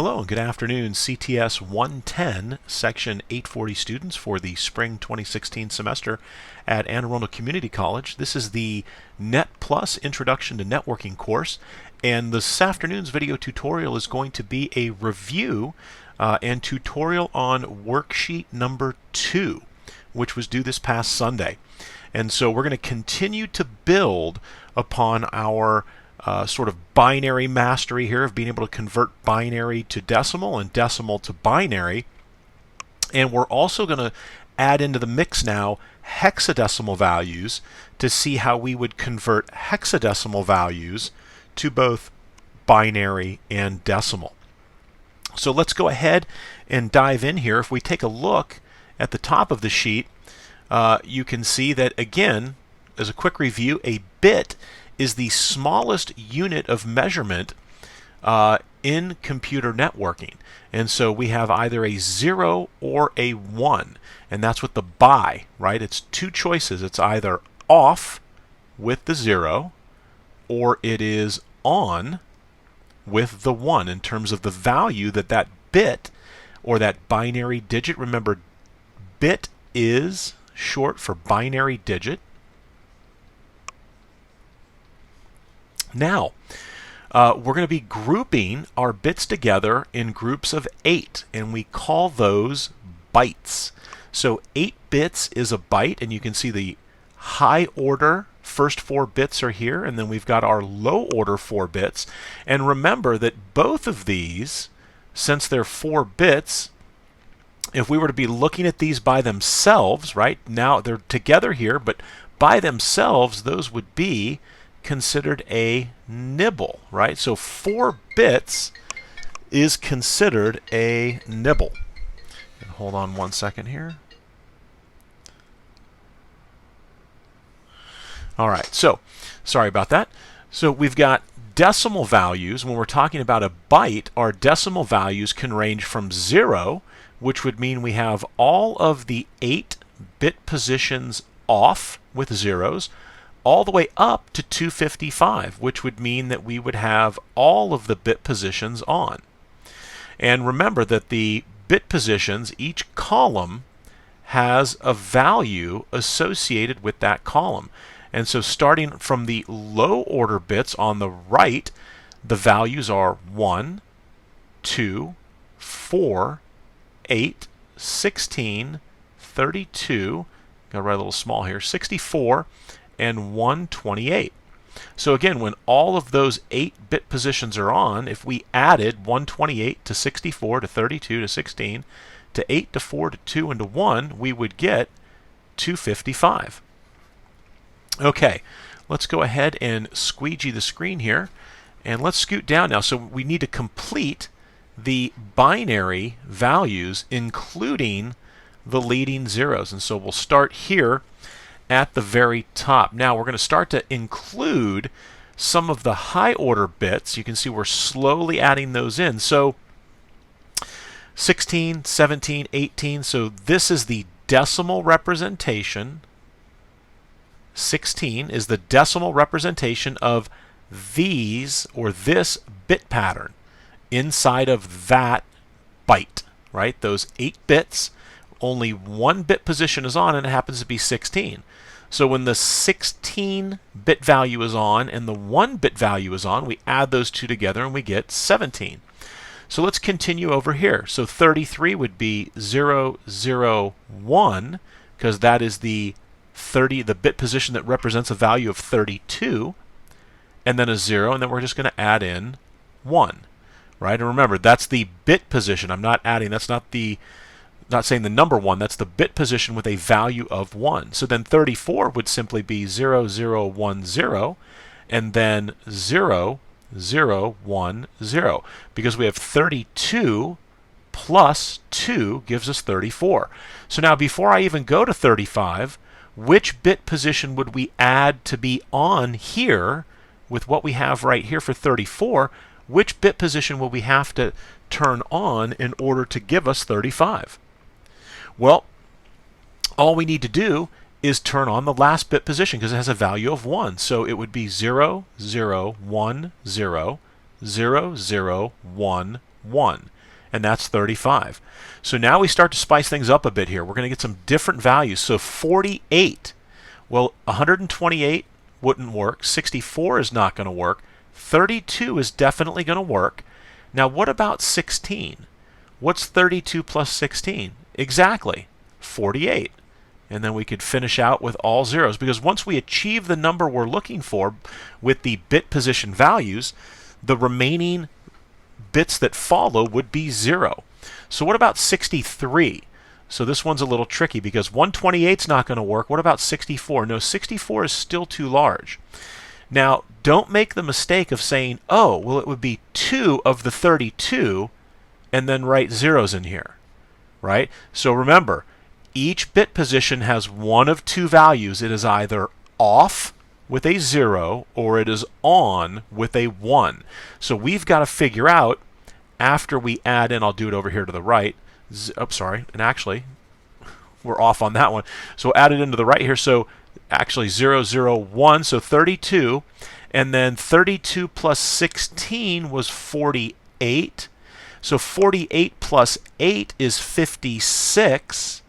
Hello and good afternoon, CTS 110 Section 840 students for the Spring 2016 semester at Anne Arundel Community College. This is the Net Plus Introduction to Networking course, and this afternoon's video tutorial is going to be a review and tutorial on worksheet number 2, which was due this past Sunday. And so we're going to continue to build upon our sort of binary mastery here of being able to convert binary to decimal and decimal to binary. And we're also going to add into the mix now hexadecimal values to see how we would convert hexadecimal values to both binary and decimal. So let's go ahead and dive in here. If we take a look at the top of the sheet, you can see that, again, as a quick review, a bit is the smallest unit of measurement in computer networking. And so we have either a 0 or a 1. And that's with the by, right? It's two choices. It's either off with the 0 or it is on with the 1 in terms of the value that that bit or that binary digit. Remember, bit is short for binary digit. Now, we're going to be grouping our bits together in groups of 8, and we call those bytes. So 8 bits is a byte, and you can see the high order first 4 bits are here, and then we've got our low order 4 bits. And remember that both of these, since they're 4 bits, if we were to be looking at these by themselves, right, now they're together here, but by themselves, those would be considered a nibble, right? So 4 bits is considered a nibble. And hold on one second here. All right, so sorry about that. So we've got decimal values. When we're talking about a byte, our decimal values can range from 0, which would mean we have all of the 8 bit positions off with zeros, all the way up to 255, which would mean that we would have all of the bit positions on. And remember that the bit positions, each column has a value associated with that column. And so starting from the low order bits on the right, the values are 1, 2, 4, 8, 16, 32, gotta write a little small here, 64, and 128. So again, when all of those 8 bit positions are on, if we added 128 to 64 to 32 to 16 to 8 to 4 to 2 and to 1, we would get 255. Okay, let's go ahead and squeegee the screen here, and let's scoot down now. So we need to complete the binary values, including the leading zeros. And so we'll start here at the very top. Now we're going to start to include some of the high order bits. You can see we're slowly adding those in. So 16, 17, 18. So this is the decimal representation. 16 is the decimal representation of these or this bit pattern inside of that byte, right? Those 8 bits, only 1 bit position is on, and it happens to be 16. So when the 16-bit value is on and the 1-bit value is on, we add those two together and we get 17. So let's continue over here. So 33 would be 0, 0, 1, because that is the bit position that represents a value of 32, and then a 0, and then we're just going to add in 1, right? And remember, that's the bit position. I'm not adding, that's not saying the number 1, that's the bit position with a value of 1. So then 34 would simply be 0, 0, 1, 0, and then 0, 0, 1, 0, because we have 32 plus 2 gives us 34. So now before I even go to 35, which bit position would we add to be on here with what we have right here for 34? Which bit position will we have to turn on in order to give us 35? Well, all we need to do is turn on the last bit position because it has a value of 1. So it would be 0, 0, 1, 0, 0, 0, 1, 1. And that's 35. So now we start to spice things up a bit here. We're going to get some different values. So 48. Well, 128 wouldn't work. 64 is not going to work. 32 is definitely going to work. Now, what about 16? What's 32 plus 16? Exactly, 48. And then we could finish out with all zeros, because once we achieve the number we're looking for with the bit position values, the remaining bits that follow would be 0. So what about 63? So this one's a little tricky because 128 is not going to work. What about 64? No, 64 is still too large. Now, don't make the mistake of saying, oh, well, it would be 2 of the 32, and then write zeros in here, right? So remember, each bit position has one of two values. It is either off with a 0 or it is on with a 1. So we've got to figure out, after we add in, I'll do it over here to the right. Sorry, and actually, we're off on that one. So add it into the right here. So actually 0, 0, 1, so 32. And then 32 plus 16 was 48. So 48 plus 8 is 56.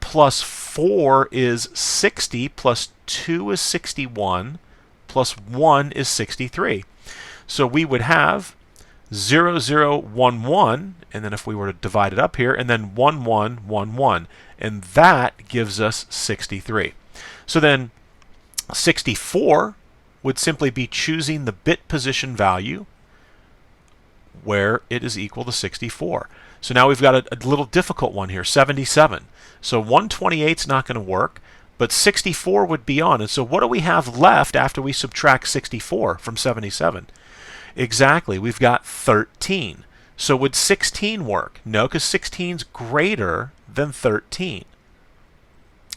Plus 4 is 60. Plus 2 is 61. Plus 1 is 63. So we would have 0, 0, 1, 1, and then if we were to divide it up here, and then 1, 1, 1, 1. And that gives us 63. So then 64 would simply be choosing the bit position value where it is equal to 64. So now we've got a little difficult one here, 77. So 128 is not going to work, but 64 would be on. And so what do we have left after we subtract 64 from 77? Exactly, we've got 13. So would 16 work? No, because 16 is greater than 13.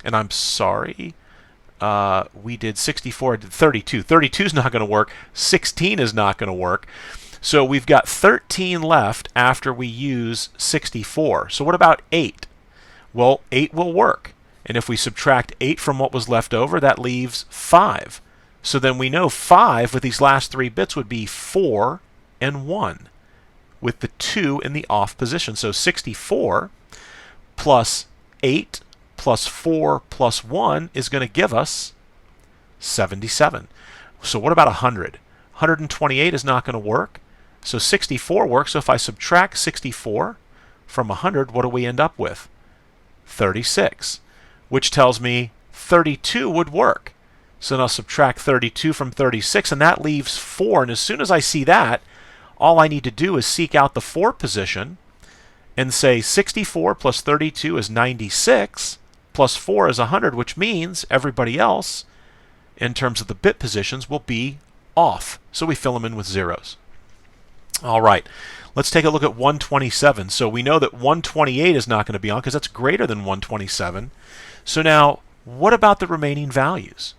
And I'm sorry, we did 64, I did 32. 32 is not going to work. 16 is not going to work. So we've got 13 left after we use 64. So what about 8? Well, 8 will work. And if we subtract 8 from what was left over, that leaves 5. So then we know 5 with these last 3 bits would be 4 and 1, with the 2 in the off position. So 64 plus 8 plus 4 plus 1 is going to give us 77. So what about 100? 128 is not going to work. So 64 works. So if I subtract 64 from 100, what do we end up with? 36, which tells me 32 would work. So now subtract 32 from 36, and that leaves 4. And as soon as I see that, all I need to do is seek out the 4 position and say 64 plus 32 is 96, plus 4 is 100, which means everybody else, in terms of the bit positions, will be off. So we fill them in with zeros. All right, let's take a look at 127. So we know that 128 is not going to be on because that's greater than 127. So now, what about the remaining values?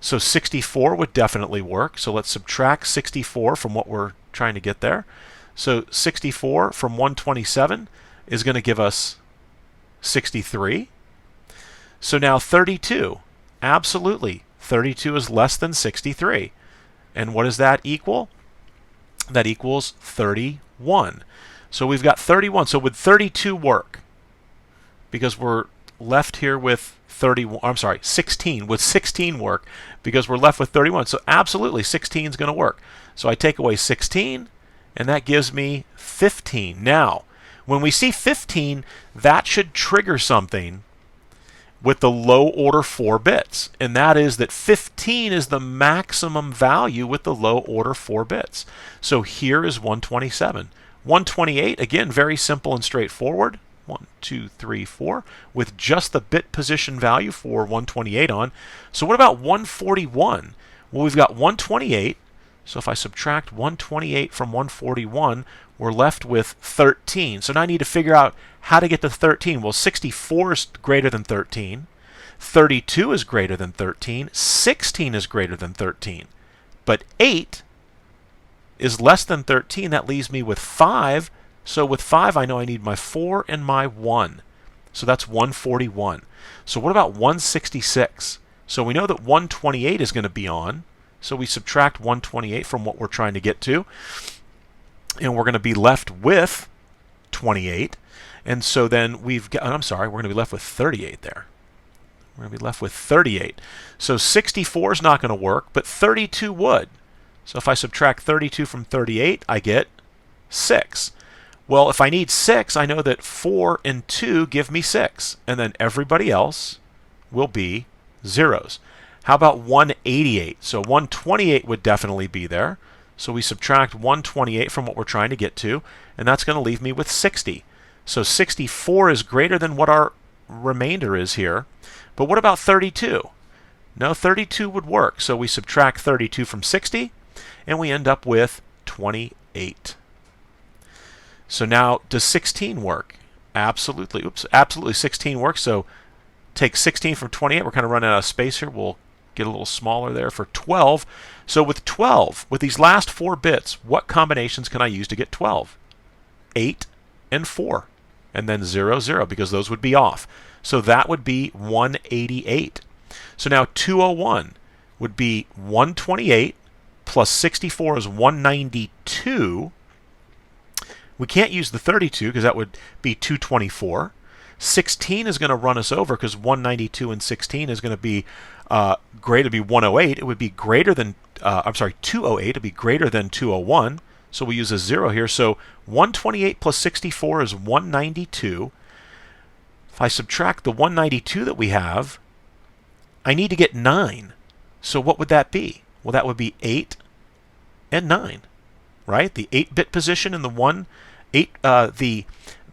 So 64 would definitely work. So let's subtract 64 from what we're trying to get there. So 64 from 127 is going to give us 63. So now 32. Absolutely. 32 is less than 63. And what does that equal? That equals 31. So we've got 31. So would 32 work? Because we're left here with 16. Would 16 work? Because we're left with 31. So absolutely, 16 is going to work. So I take away 16, and that gives me 15. Now, when we see 15, that should trigger something with the low order 4 bits. And that is that 15 is the maximum value with the low order 4 bits. So here is 127. 128, again, very simple and straightforward. 1, 2, 3, 4, with just the bit position value for 128 on. So what about 141? Well, we've got 128. So if I subtract 128 from 141, we're left with 13. So now I need to figure out how to get to 13. Well, 64 is greater than 13. 32 is greater than 13. 16 is greater than 13. But 8 is less than 13. That leaves me with 5. So with 5, I know I need my 4 and my 1. So that's 141. So what about 166? So we know that 128 is going to be on. So we subtract 128 from what we're trying to get to. and we're going to be left with 28. And so then we've got, I'm sorry, we're going to be left with 38 there. We're going to be left with 38. So 64 is not going to work, but 32 would. So if I subtract 32 from 38, I get 6. Well, if I need 6, I know that 4 and 2 give me 6. And then everybody else will be zeros. How about 188? So 128 would definitely be there. So we subtract 128 from what we're trying to get to, and that's going to leave me with 60. So 64 is greater than what our remainder is here. But what about 32? No, 32 would work. So we subtract 32 from 60, and we end up with 28. So now, does 16 work? Absolutely. Oops, absolutely 16 works. So take 16 from 28. We're kind of running out of space here. We'll get a little smaller there for 12. So with 12, with these last 4 bits, what combinations can I use to get 12? 8 and 4. And then 0, 0, because those would be off. So that would be 188. So now 201 would be 128 plus 64 is 192. We can't use the 32 because that would be 224. 16 is going to run us over because 192 and 16 is going to be greater to be 108. It would be greater than, 208. It would be greater than 201. So we use a 0 here. So 128 plus 64 is 192. If I subtract the 192 that we have, I need to get 9. So what would that be? Well, that would be 8 and 9, right? The 8-bit position and the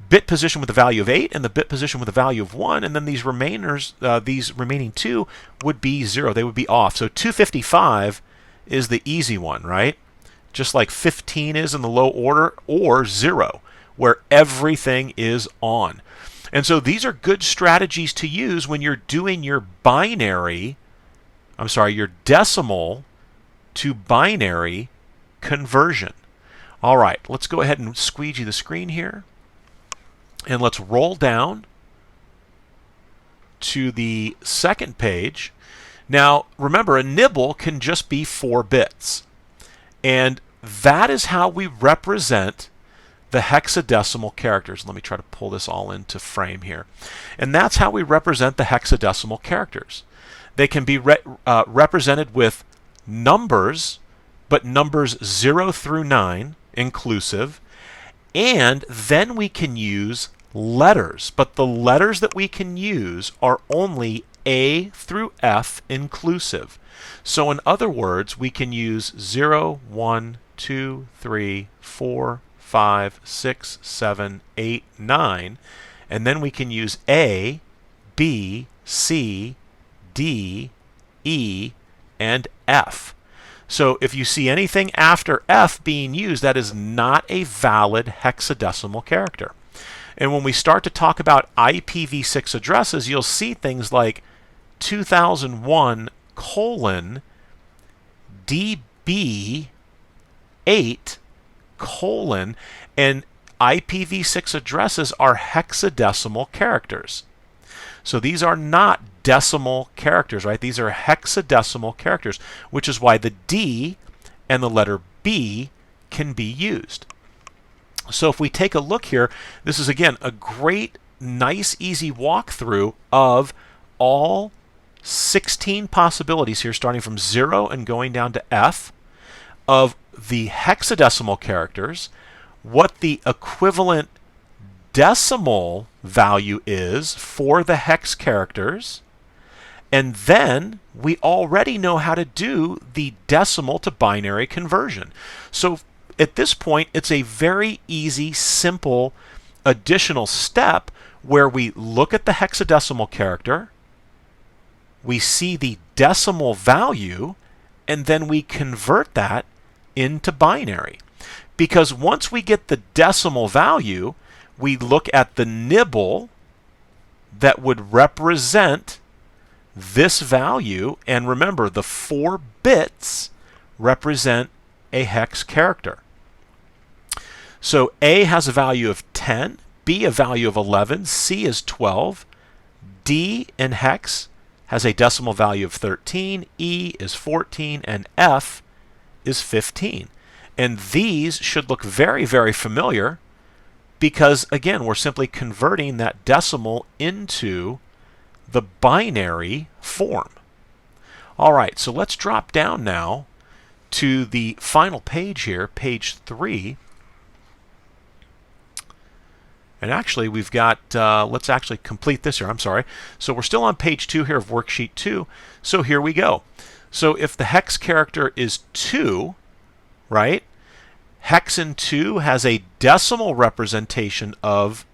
bit position with the value of 8 and the bit position with the value of 1, and then these remaining 2 would be 0. They would be off. So 255 is the easy one, right? Just like 15 is in the low order, or 0, where everything is on. And so these are good strategies to use when you're doing your your decimal to binary conversion. All right, let's go ahead and squeegee the screen here. And let's roll down to the second page. Now, remember, a nibble can just be 4 bits. And that is how we represent the hexadecimal characters. Let me try to pull this all into frame here. And that's how we represent the hexadecimal characters. They can be represented with numbers, but numbers 0 through 9 inclusive. And then we can use letters, but the letters that we can use are only A through F inclusive. So in other words, we can use 0, 1, 2, 3, 4, 5, 6, 7, 8, 9, and then we can use A, B, C, D, E, and F. So if you see anything after F being used, that is not a valid hexadecimal character. And when we start to talk about IPv6 addresses, you'll see things like 2001 colon DB 8 colon, and IPv6 addresses are hexadecimal characters. So these are not decimal characters, right? These are hexadecimal characters, which is why the D and the letter B can be used. So if we take a look here, this is again a great, nice, easy walkthrough of all 16 possibilities here, starting from 0 and going down to F, of the hexadecimal characters, what the equivalent decimal value is for the hex characters, and then we already know how to do the decimal to binary conversion. So at this point, it's a very easy, simple additional step where we look at the hexadecimal character, we see the decimal value, and then we convert that into binary. Because once we get the decimal value, we look at the nibble that would represent this value, and remember, the 4 bits represent a hex character. So A has a value of 10, B a value of 11, C is 12, D in hex has a decimal value of 13, E is 14, and F is 15. And these should look very, very familiar because, again, we're simply converting that decimal into the binary form. All right, so let's drop down now to the final page here, page 3. And actually, we've got, let's actually complete this here. I'm sorry. So we're still on page 2 here of worksheet 2. So here we go. So if the hex character is 2, right, hex in 2 has a decimal representation of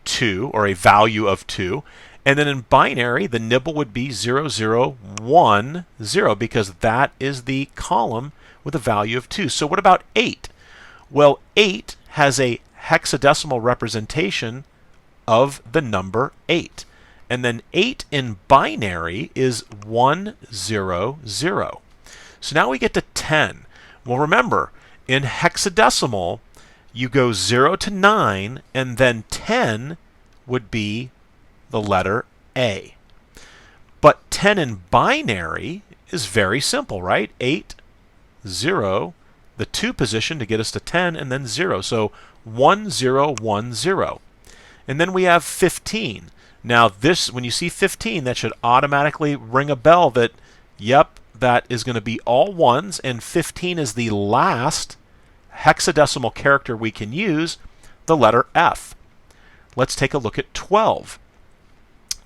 2, or a value of 2. And then in binary, the nibble would be 0010 because that is the column with a value of 2. So what about 8? Well, 8 has a hexadecimal representation of the number 8. And then 8 in binary is 100. So now we get to 10. Well, remember, in hexadecimal, you go 0 to 9, and then 10 would be the letter A. But 10 in binary is very simple, right? 8, 0, the 2 position to get us to 10, and then 0. So 1010. And then we have 15. Now this, when you see 15, that should automatically ring a bell that, yep, that is going to be all ones, and 15 is the last hexadecimal character we can use, the letter F. Let's take a look at 12.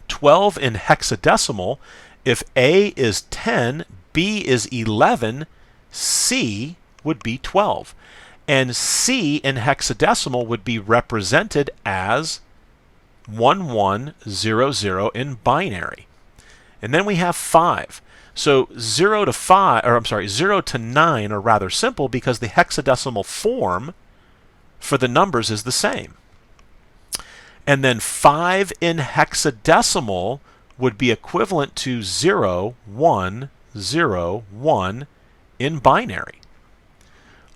12 in hexadecimal, if A is 10, B is 11, C would be 12. And C in hexadecimal would be represented as 1100 in binary. And then we have 5. So 0 to 9 are rather simple because the hexadecimal form for the numbers is the same. And then 5 in hexadecimal would be equivalent to 0101 in binary.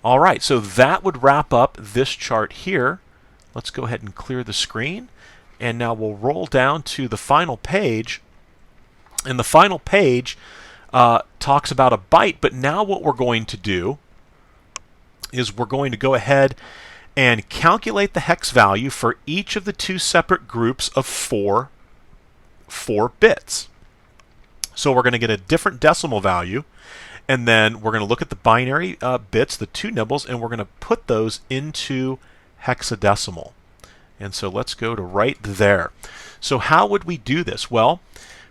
All right, so that would wrap up this chart here. Let's go ahead and clear the screen. And now we'll roll down to the final page. And the final page talks about a byte, but now what we're going to do is we're going to go ahead and calculate the hex value for each of the 2 separate groups of 4 bits. So we're going to get a different decimal value, and then we're going to look at the binary bits, the 2 nibbles, and we're going to put those into hexadecimal. And so let's go to right there. So how would we do this? Well,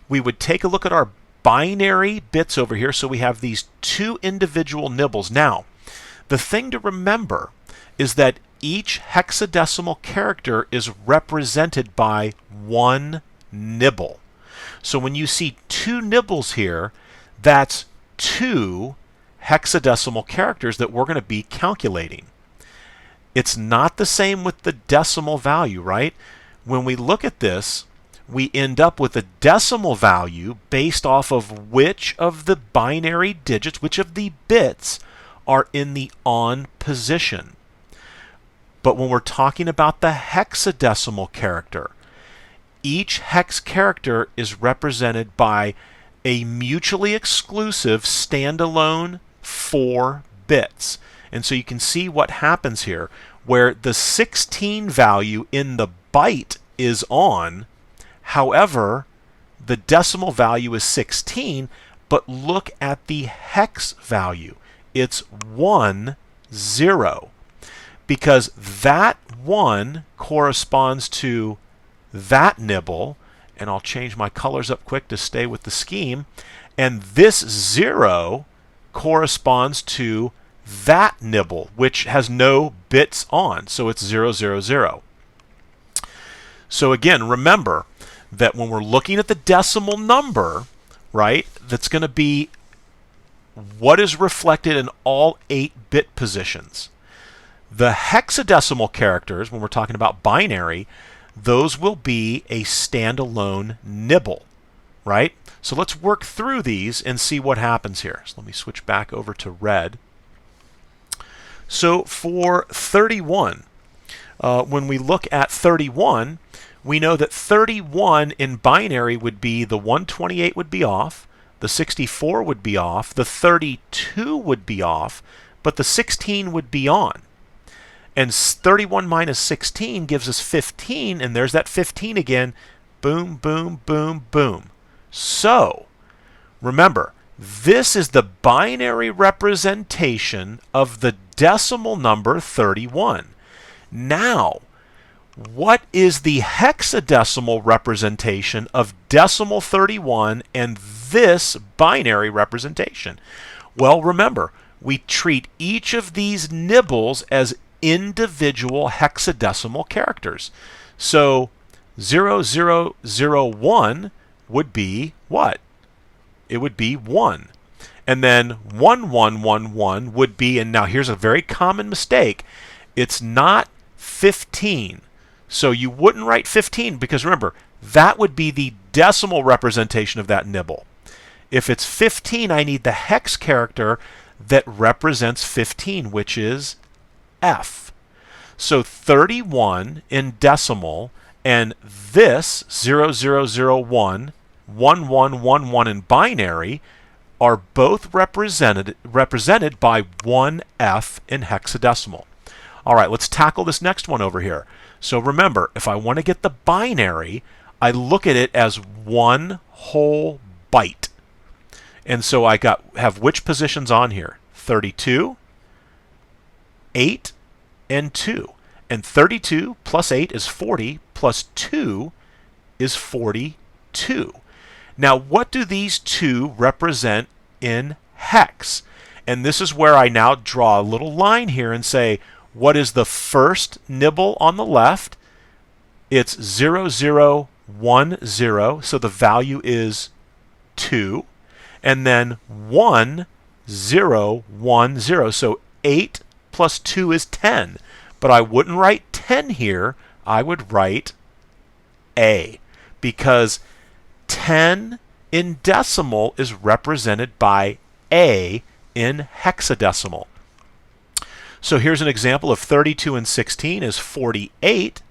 we would take a look at our binary bits over here. So we have these 2 individual nibbles. Now, the thing to remember is that each hexadecimal character is represented by 1 nibble. So when you see 2 nibbles here, that's 2 hexadecimal characters that we're going to be calculating. It's not the same with the decimal value, right? When we look at this, we end up with a decimal value based off of which of the binary digits, which of the bits are in the on position. But when we're talking about the hexadecimal character, each hex character is represented by a mutually exclusive standalone 4 bits. And so you can see what happens here, where the 16 value in the byte is on. However, the decimal value is 16, but look at the hex value. It's 10, because that 1 corresponds to that nibble, and I'll change my colors up quick to stay with the scheme, and this 0 corresponds to that nibble, which has no bits on, so it's 000. So again, remember that when we're looking at the decimal number, right, that's going to be what is reflected in all 8-bit positions. The hexadecimal characters, when we're talking about binary, those will be a standalone nibble, right? So let's work through these and see what happens here. So let me switch back over to red. So for 31, when we look at 31, we know that 31 in binary would be the 128 would be off, the 64 would be off, the 32 would be off, but the 16 would be on. And 31 minus 16 gives us 15, and there's that 15 again. Boom, boom, boom, boom. So, remember, this is the binary representation of the decimal number 31. Now, what is the hexadecimal representation of decimal 31 and this binary representation? Well, remember, we treat each of these nibbles as individual hexadecimal characters. So 0001 would be what? It would be 1. And then 1111 would be, and now here's a very common mistake, it's not 15. So you wouldn't write 15 because remember, that would be the decimal representation of that nibble. If it's 15, I need the hex character that represents 15, which is F. So 31 in decimal and this 0001, 1111 in binary are both represented by 1F in hexadecimal. All right, let's tackle this next one over here. So remember, if I want to get the binary, I look at it as one whole byte. And so I have which positions on here? 32, 8, and 2. And 32 plus 8 is 40, plus 2 is 42. Now, what do these two represent in hex? And this is where I now draw a little line here and say, what is the first nibble on the left? It's 0010, so the value is 2. And then 1010, so 8 plus 2 is 10. But I wouldn't write 10 here, I would write A, because 10 in decimal is represented by A in hexadecimal. So here's an example of 32 and 16 is 48,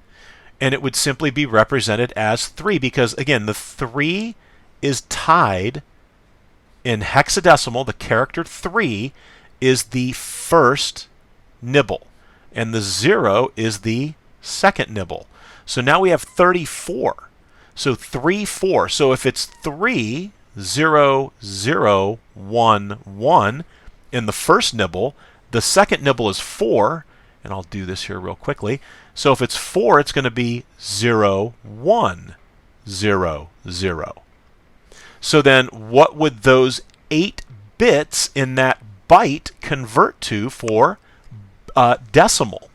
and it would simply be represented as 3 because, again, the 3 is tied in hexadecimal. The character 3 is the first nibble, and the 0 is the second nibble. So now we have 34. So 3, 4. So if it's 3, 0, 0, 1, 1 in the first nibble, the second nibble is 4, and I'll do this here real quickly. So if it's 4, it's going to be 0, 1, 0, 0. So then what would those 8 bits in that byte convert to for decimal?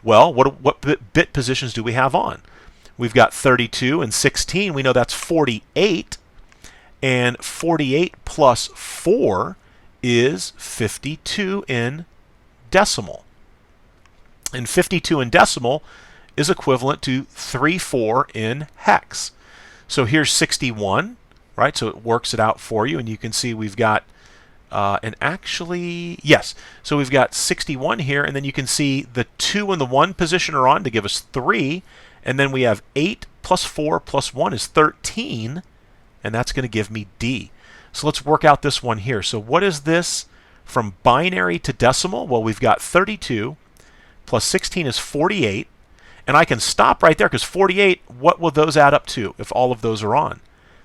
Well, what bit positions do we have on? We've got 32 and 16. We know that's 48. And 48 plus 4 is 52 in decimal. And 52 in decimal is equivalent to 34 in hex. So here's 61, right? So it works it out for you, and you can see we've got, and actually, yes, so we've got 61 here, and then you can see the 2 and the 1 position are on to give us 3, and then we have 8 plus 4 plus 1 is 13, and that's going to give me D. So let's work out this one here. So what is this from binary to decimal? Well, we've got 32 plus 16 is 48, and I can stop right there because 48, what will those add up to if all of those are on?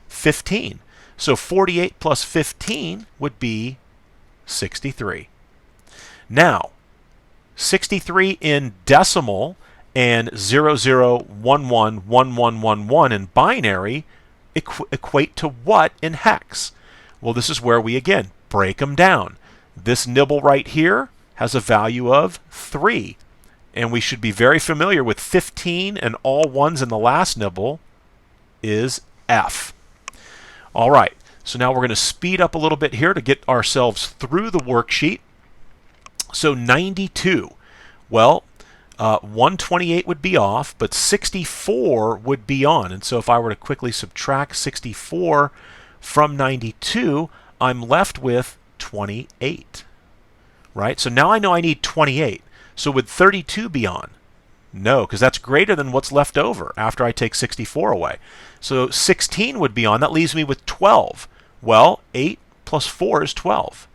15. So 48 plus 15 would be 63. Now, 63 in decimal and 00111111 in binary equate to what in hex? Well, this is where we, again, break them down. This nibble right here has a value of 3. And we should be very familiar with 15 and all ones in the last nibble is F. All right, so now we're going to speed up a little bit here to get ourselves through the worksheet. So 92. Well, 128 would be off, but 64 would be on. And so if I were to quickly subtract 64 from 92, I'm left with 28. Right? So now I know I need 28. So would 32 be on? No, because that's greater than what's left over after I take 64 away. So 16 would be on. That leaves me with 12. Well, 8 plus 4 is 12.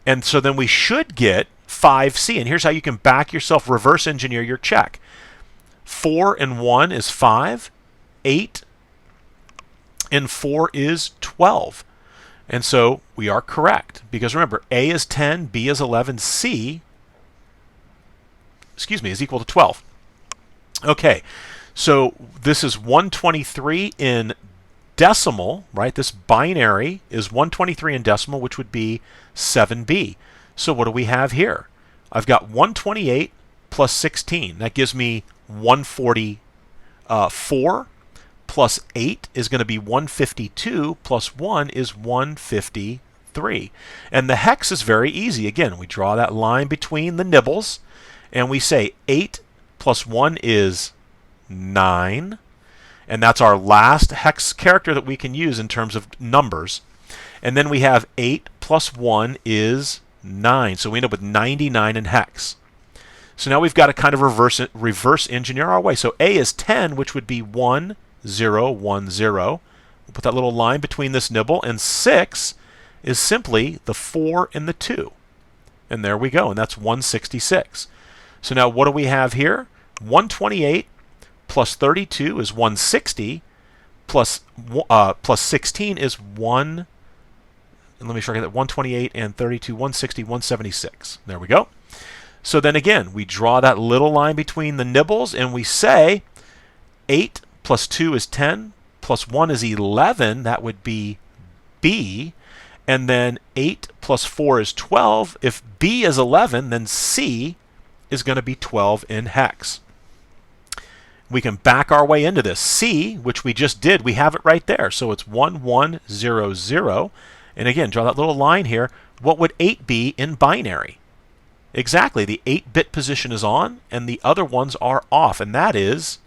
And so then we should get 5C. And here's how you can back yourself, reverse engineer your check. 4 and 1 is 5. 8 and 4 is 12. And so we are correct. Because remember, A is 10, B is 11, C, is equal to 12. Okay, so this is 123 in decimal, right? This binary is 123 in decimal, which would be 7B. So what do we have here? I've got 128 plus 16. That gives me 144. Plus 8 is going to be 152. Plus 1 is 153. And the hex is very easy. Again, we draw that line between the nibbles, and we say 8 plus 1 is 9. And that's our last hex character that we can use in terms of numbers. And then we have 8 plus 1 is 9. So we end up with 99 in hex. So now we've got to kind of reverse engineer our way. So A is 10, which would be 1, 0, 1, 0. We'll put that little line between this nibble. And 6 is simply the 4 and the 2. And there we go. And that's 166. So now what do we have here? 128 plus 32 is 160. Plus 16 is 1. And let me show you that 128 and 32, 160, 176. There we go. So then again, we draw that little line between the nibbles, and we say 8 plus 2 is 10, plus 1 is 11. That would be B. And then 8 plus 4 is 12. If B is 11, then C is going to be 12 in hex. We can back our way into this. C, which we just did, we have it right there. So it's 1100. And again, draw that little line here. What would 8 be in binary? Exactly, the 8-bit position is on, and the other ones are off, and that is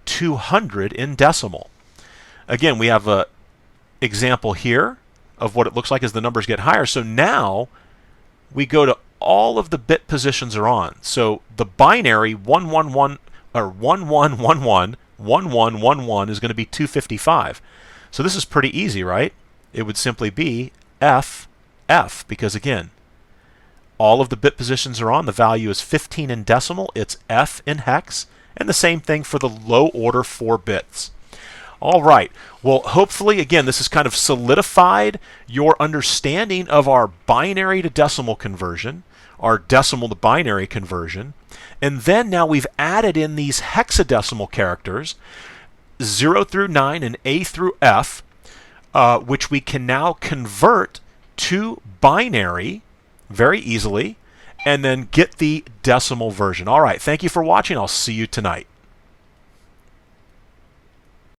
200 in decimal. Again, we have an example here of what it looks like as the numbers get higher. So now we go to all of the bit positions are on. So the binary 1111 or 1111 1111 is going to be 255. So this is pretty easy, right? It would simply be F because again, all of the bit positions are on. The value is 15 in decimal. It's F in hex. And the same thing for the low order 4 bits. All right. Well, hopefully, again, this has kind of solidified your understanding of our binary to decimal conversion, our decimal to binary conversion. And then now we've added in these hexadecimal characters, 0 through 9 and A through F, which we can now convert to binary very easily, and then get the decimal version. All right, thank you for watching. I'll see you tonight.